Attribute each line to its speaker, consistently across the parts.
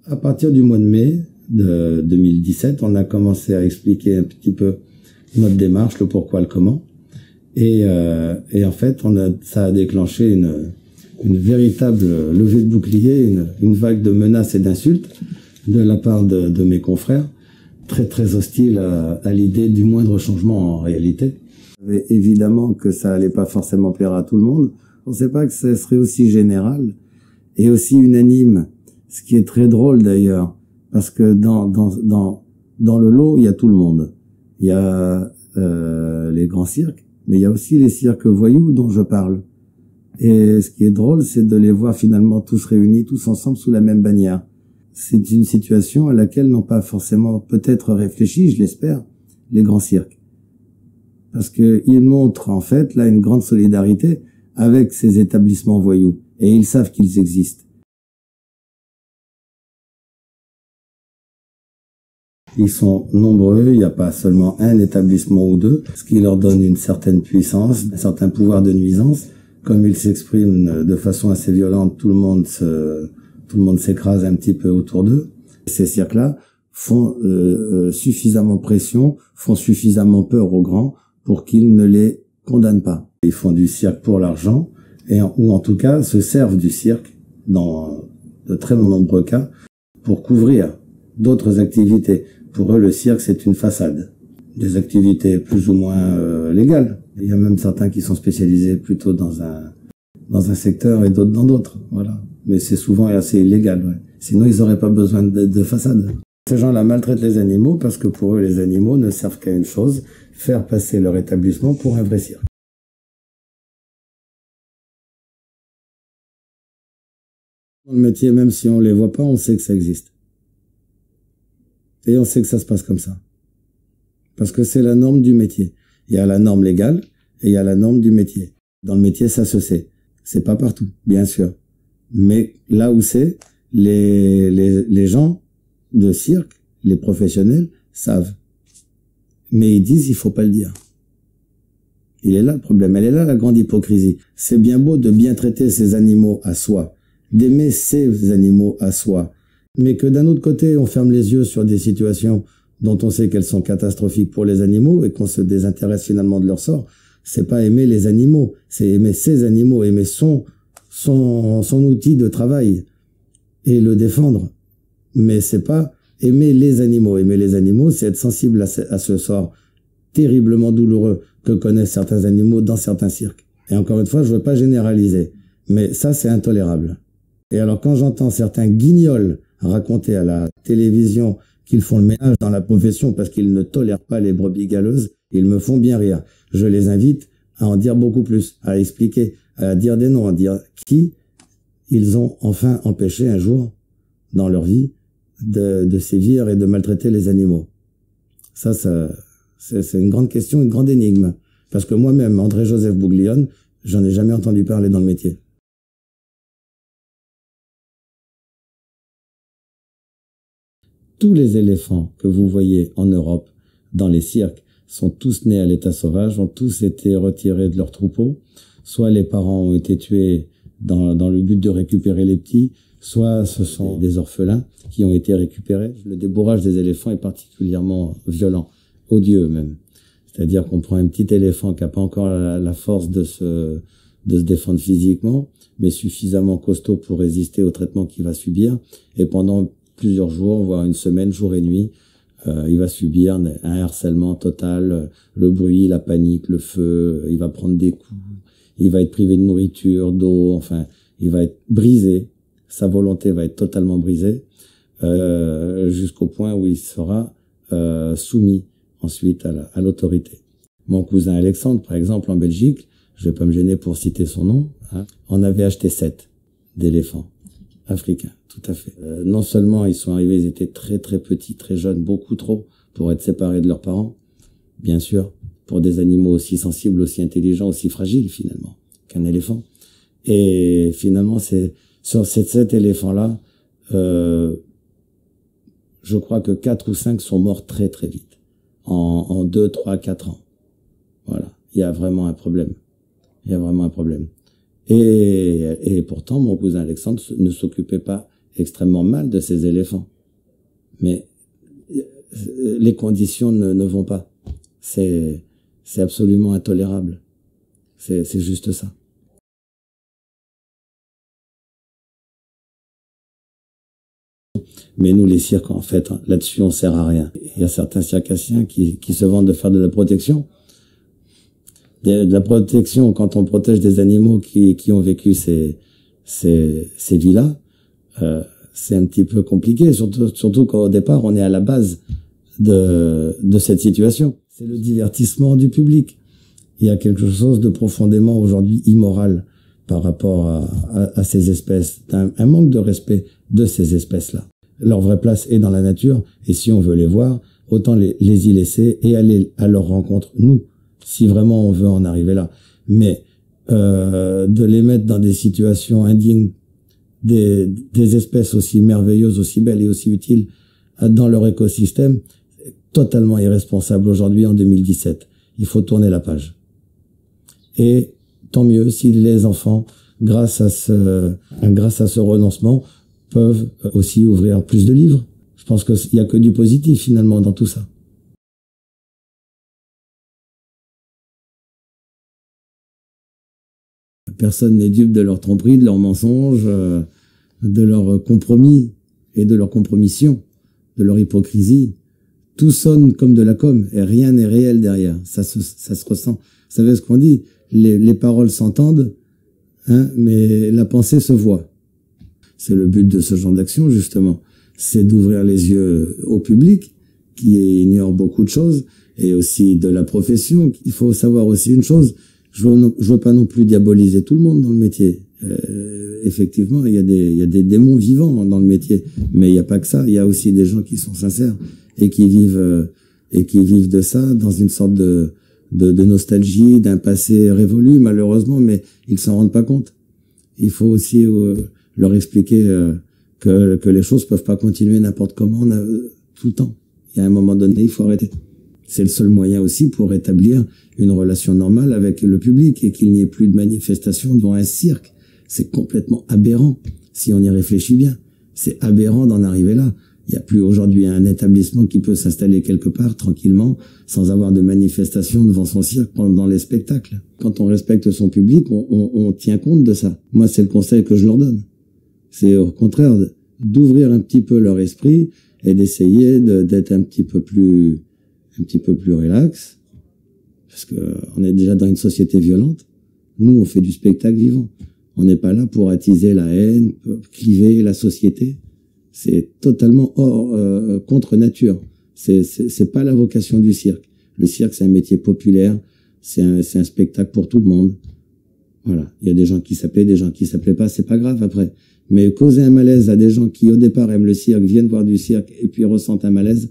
Speaker 1: À partir du mois de mai de 2017, on a commencé à expliquer un petit peu notre démarche, le pourquoi, le comment. Et en fait, ça a déclenché une véritable levée de bouclier, une vague de menaces et d'insultes de la part de mes confrères, très très hostiles à l'idée du moindre changement en réalité. Évidemment que ça allait pas forcément plaire à tout le monde. On sait pas que ça serait aussi général et aussi unanime, ce qui est très drôle d'ailleurs, parce que dans le lot, il y a tout le monde. Il y a les grands cirques, mais il y a aussi les cirques voyous dont je parle. Et ce qui est drôle, c'est de les voir finalement tous réunis, tous ensemble sous la même bannière. C'est une situation à laquelle n'ont pas forcément peut-être réfléchi, je l'espère, les grands cirques. Parce que ils montrent en fait là une grande solidarité avec ces établissements voyous. Et ils savent qu'ils existent. Ils sont nombreux, il n'y a pas seulement un établissement ou deux, ce qui leur donne une certaine puissance, un certain pouvoir de nuisance. Comme ils s'expriment de façon assez violente, tout le monde s'écrase un petit peu autour d'eux. Ces cirques-là font suffisamment pression, font suffisamment peur aux grands pour qu'ils ne les condamnent pas. Ils font du cirque pour l'argent, ou en tout cas se servent du cirque, dans de très nombreux cas, pour couvrir d'autres activités. Pour eux, le cirque, c'est une façade. Des activités plus ou moins légales. Il y a même certains qui sont spécialisés plutôt dans un secteur et d'autres dans d'autres. Voilà. Mais c'est souvent assez illégal. Ouais. Sinon, ils n'auraient pas besoin de façade. Ces gens-là maltraitent les animaux parce que pour eux, les animaux ne servent qu'à une chose, faire passer leur établissement pour un vrai cirque. Dans le métier, même si on les voit pas, on sait que ça existe. Et on sait que ça se passe comme ça. Parce que c'est la norme du métier. Il y a la norme légale et il y a la norme du métier. Dans le métier, ça se sait. C'est pas partout, bien sûr. Mais là où c'est, les gens de cirque, les professionnels, savent. Mais ils disent, il faut pas le dire. Il est là le problème. Elle est là la grande hypocrisie. C'est bien beau de bien traiter ces animaux à soi, d'aimer ces animaux à soi, mais que d'un autre côté, on ferme les yeux sur des situations dont on sait qu'elles sont catastrophiques pour les animaux et qu'on se désintéresse finalement de leur sort. C'est pas aimer les animaux, c'est aimer ces animaux, aimer son outil de travail et le défendre. Mais c'est pas aimer les animaux. Aimer les animaux, c'est être sensible à ce sort terriblement douloureux que connaissent certains animaux dans certains cirques. Et encore une fois, je veux pas généraliser, mais ça, c'est intolérable. Et alors, quand j'entends certains guignols raconter à la télévision qu'ils font le ménage dans la profession parce qu'ils ne tolèrent pas les brebis galeuses, ils me font bien rire. Je les invite à en dire beaucoup plus, à expliquer, à dire des noms, à dire qui ils ont enfin empêché un jour dans leur vie de sévir et de maltraiter les animaux. Ça c'est une grande question, une grande énigme. Parce que moi-même, André-Joseph Bouglione, j'en ai jamais entendu parler dans le métier. Tous les éléphants que vous voyez en Europe, dans les cirques, sont tous nés à l'état sauvage, ont tous été retirés de leur troupeau. Soit les parents ont été tués dans le but de récupérer les petits, soit ce sont des orphelins qui ont été récupérés. Le débourrage des éléphants est particulièrement violent, odieux même. C'est-à-dire qu'on prend un petit éléphant qui n'a pas encore la force de se défendre physiquement, mais suffisamment costaud pour résister au traitement qu'il va subir, et pendant plusieurs jours, voire une semaine, jour et nuit, il va subir un harcèlement total, le bruit, la panique, le feu, il va prendre des coups, il va être privé de nourriture, d'eau, enfin, il va être brisé, sa volonté va être totalement brisée, jusqu'au point où il sera soumis ensuite à l'autorité. Mon cousin Alexandre, par exemple, en Belgique, je vais pas me gêner pour citer son nom, hein, en avait acheté 7 d'éléphants africains. Tout à fait. Non seulement ils sont arrivés, ils étaient très très petits, très jeunes, beaucoup trop pour être séparés de leurs parents, bien sûr, pour des animaux aussi sensibles, aussi intelligents, aussi fragiles finalement qu'un éléphant. Et finalement, c'est sur ces 7 éléphants-là, je crois que 4 ou 5 sont morts très très vite, en 2, 3, 4 ans. Voilà, il y a vraiment un problème. Il y a vraiment un problème. Et pourtant, mon cousin Alexandre ne s'occupait pas extrêmement mal de ces éléphants. Mais les conditions ne vont pas. C'est absolument intolérable. C'est juste ça. Mais nous, les cirques, en fait, là-dessus, on sert à rien. Il y a certains circassiens qui se vantent de faire de la protection. De la protection, quand on protège des animaux qui ont vécu ces vies-là, c'est un petit peu compliqué, surtout qu'au départ, on est à la base de cette situation. C'est le divertissement du public. Il y a quelque chose de profondément aujourd'hui immoral par rapport à ces espèces, un manque de respect de ces espèces-là. Leur vraie place est dans la nature, et si on veut les voir, autant les y laisser et aller à leur rencontre, nous, si vraiment on veut en arriver là. Mais de les mettre dans des situations indignes, des espèces aussi merveilleuses, aussi belles et aussi utiles dans leur écosystème, totalement irresponsable aujourd'hui en 2017. Il faut tourner la page. Et tant mieux si les enfants, grâce à ce renoncement, peuvent aussi ouvrir plus de livres. Je pense qu'il n'y a que du positif finalement dans tout ça. Personne n'est dupe de leur tromperie, de leurs mensonges, de leurs compromis et de leur compromission, de leur hypocrisie. Tout sonne comme de la com et rien n'est réel derrière. Ça se ressent. Vous savez ce qu'on dit? Les paroles s'entendent, hein, mais la pensée se voit. C'est le but de ce genre d'action, justement. C'est d'ouvrir les yeux au public, qui ignore beaucoup de choses, et aussi de la profession. Il faut savoir aussi une chose, je veux pas non plus diaboliser tout le monde dans le métier. Effectivement, il y a des démons vivants dans le métier, mais il n'y a pas que ça. Il y a aussi des gens qui sont sincères et qui vivent de ça dans une sorte de nostalgie, d'un passé révolu, malheureusement, mais ils s'en rendent pas compte. Il faut aussi leur expliquer que les choses peuvent pas continuer n'importe comment tout le temps. Il y a un moment donné, il faut arrêter. C'est le seul moyen aussi pour établir une relation normale avec le public et qu'il n'y ait plus de manifestations devant un cirque. C'est complètement aberrant si on y réfléchit bien. C'est aberrant d'en arriver là. Il n'y a plus aujourd'hui un établissement qui peut s'installer quelque part tranquillement sans avoir de manifestation devant son cirque pendant les spectacles. Quand on respecte son public, on tient compte de ça. Moi, c'est le conseil que je leur donne. C'est au contraire d'ouvrir un petit peu leur esprit et d'essayer d'être un petit peu plus relax. Parce que on est déjà dans une société violente. Nous, on fait du spectacle vivant. On n'est pas là pour attiser la haine, cliver la société. C'est totalement contre nature. C'est pas la vocation du cirque. Le cirque, c'est un métier populaire. C'est un spectacle pour tout le monde. Voilà. Il y a des gens qui s'appelaient, des gens qui s'appelaient pas. C'est pas grave après. Mais causer un malaise à des gens qui, au départ, aiment le cirque, viennent voir du cirque et puis ressentent un malaise,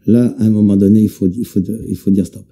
Speaker 1: là, à un moment donné, il faut dire stop.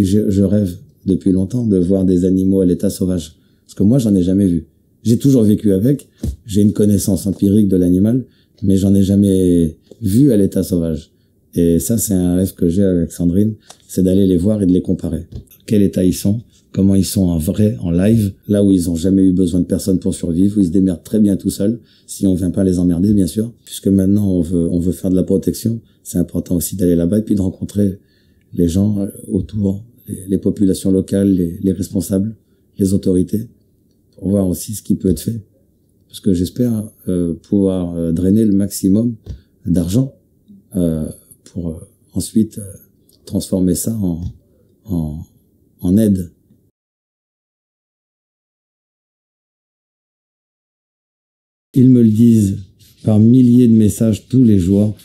Speaker 1: Je rêve depuis longtemps de voir des animaux à l'état sauvage. Parce que moi, j'en ai jamais vu. J'ai toujours vécu avec. J'ai une connaissance empirique de l'animal, mais j'en ai jamais vu à l'état sauvage. Et ça, c'est un rêve que j'ai avec Sandrine, c'est d'aller les voir et de les comparer. Quel état ils sont, comment ils sont en vrai, en live, là où ils ont jamais eu besoin de personne pour survivre, où ils se démerdent très bien tout seuls, si on vient pas les emmerder, bien sûr. Puisque maintenant, on veut faire de la protection, c'est important aussi d'aller là-bas et puis de rencontrer les gens autour, les populations locales, les responsables, les autorités, pour voir aussi ce qui peut être fait. Parce que j'espère pouvoir drainer le maximum d'argent pour ensuite transformer ça en aide. Ils me le disent par milliers de messages tous les jours.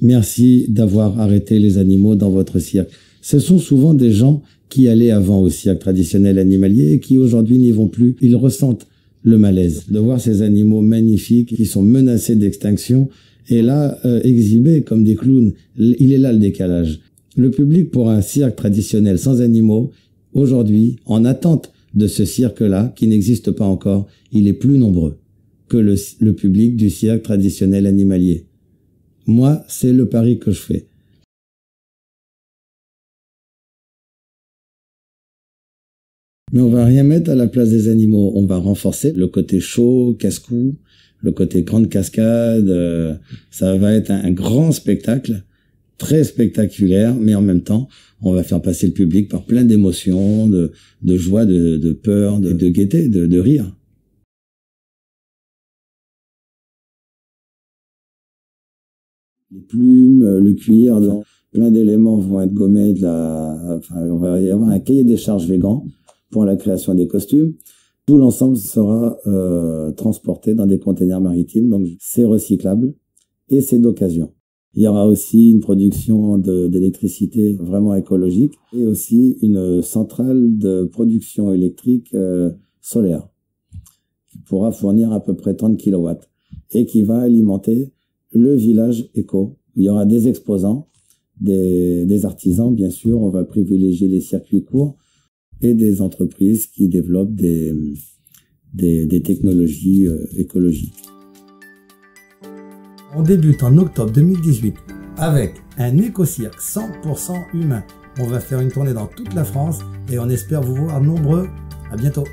Speaker 1: Merci d'avoir arrêté les animaux dans votre cirque. Ce sont souvent des gens qui allaient avant au cirque traditionnel animalier et qui aujourd'hui n'y vont plus. Ils ressentent le malaise de voir ces animaux magnifiques qui sont menacés d'extinction et là, exhibés comme des clowns. Il est là le décalage. Le public pour un cirque traditionnel sans animaux, aujourd'hui, en attente de ce cirque-là, qui n'existe pas encore, il est plus nombreux que le public du cirque traditionnel animalier. Moi, c'est le pari que je fais. Mais on va rien mettre à la place des animaux. On va renforcer le côté chaud, casse-cou, le côté grande cascade. Ça va être un grand spectacle, très spectaculaire, mais en même temps, on va faire passer le public par plein d'émotions, de joie, de peur, de gaieté, de rire. Les plumes, le cuir, plein d'éléments vont être gommés enfin, on va y avoir un cahier des charges végan pour la création des costumes. Tout l'ensemble sera transporté dans des containers maritimes, donc c'est recyclable et c'est d'occasion. Il y aura aussi une production d'électricité vraiment écologique et aussi une centrale de production électrique solaire qui pourra fournir à peu près 30 kW et qui va alimenter le village éco. Il y aura des exposants, des artisans, bien sûr. On va privilégier les circuits courts et des entreprises qui développent des technologies écologiques. On débute en octobre 2018 avec un éco-cirque 100% humain. On va faire une tournée dans toute la France et on espère vous voir nombreux. À bientôt.